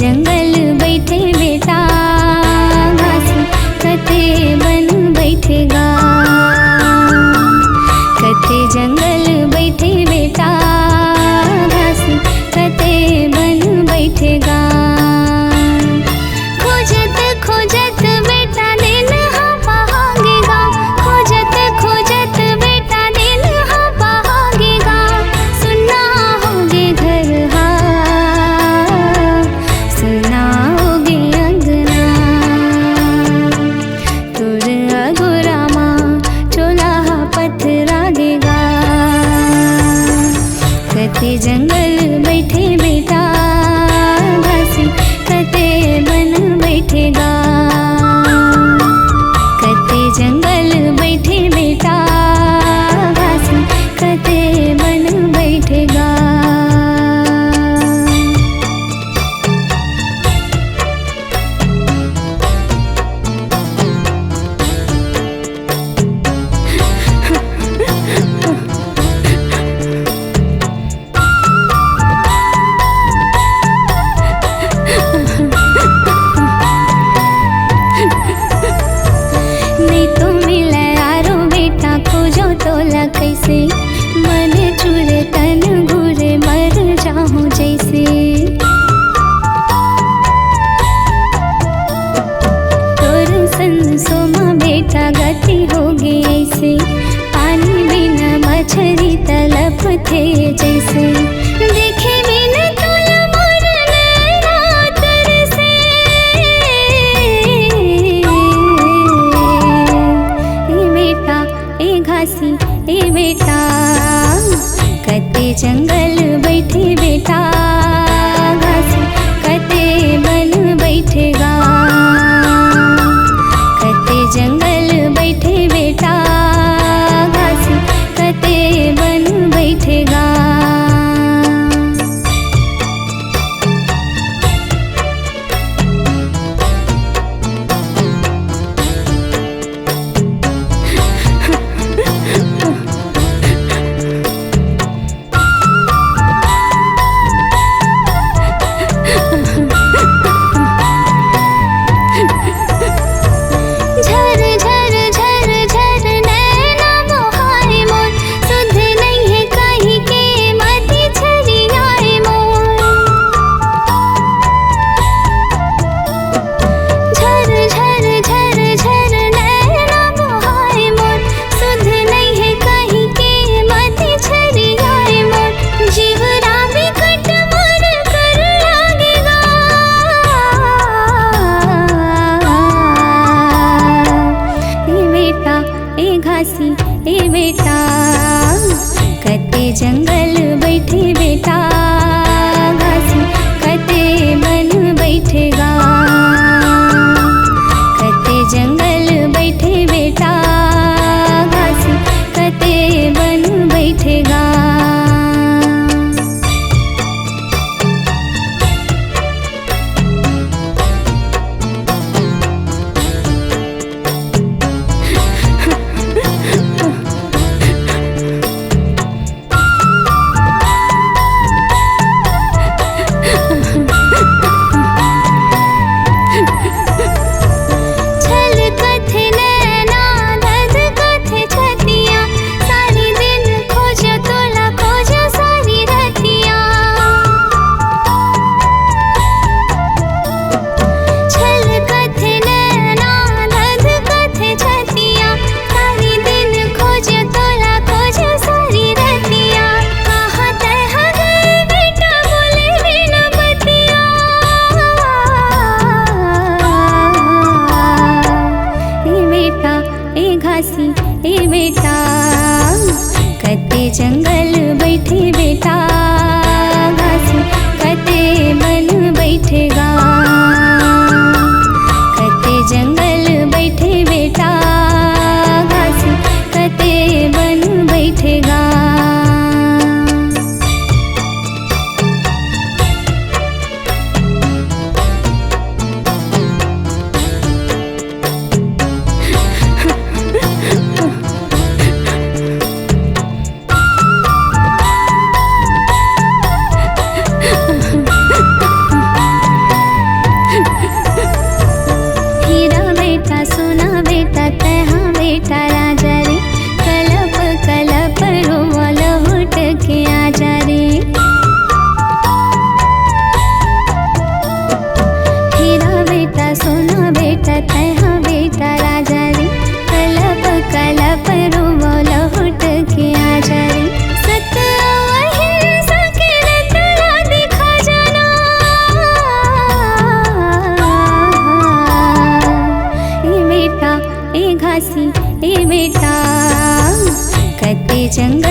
जंगल बैठे बेटा घास कते बन बैठेगा। कते जंगल बैठे बेटा घास कते बन बैठेगा। खोजत खोजत बेटा दिन हाँ भागेगा। खोजत खोजत बेटा दिन हाँ भागेगा। सुना होगे घर हाँ सुना होगे अंगना। तुर अगोरामा चोला पथरागेगा। कते जंगल बैठे बेटा घास कते बन बैठेगा। कते जंगल बैठे बेटा घास कते बन बैठेगा। नहीं तो मिला यारो बेटा खोजो तोला कैसे। मन चूरे तन घूरे मर जाऊं जैसे। तोर सन सोमा बेटा गति होगी ऐसे। पानी बिना मछली तलप थे जैसे। देखे बिना तोला मोर नैना तरसे। ए बेटा ए घासी ए बेटा कते जंगल बैठे बेटा घास कते बन बैठेगा। कते जंगल बैठे बेटा घास कते बन बैठेगा। झर झर झर झर नैना मोहाए मोर। सुध नहीं है कहीं के मति छरियाए मोर। झर झर झर झर नैना मोहाए मोर। सुध नहीं है कहीं के मति छरियाए मोर। जीव रावी कट मोर कर लागेगा। ए बेटा ए घासी ए बेटा कते जंगल बैठे बेटा घास कते बन बैठेगा। कते जंगल बैठे बेटा घास कते बन बैठेगा। बेटा सोना बेटा तैहा बेटा राजा रे, कलप कलप रोवो लौट के आजा रे। सत्य अहिंसा के रतला दिखा जाना, ए बेटा ए घासी ए बेटा, कते जंगल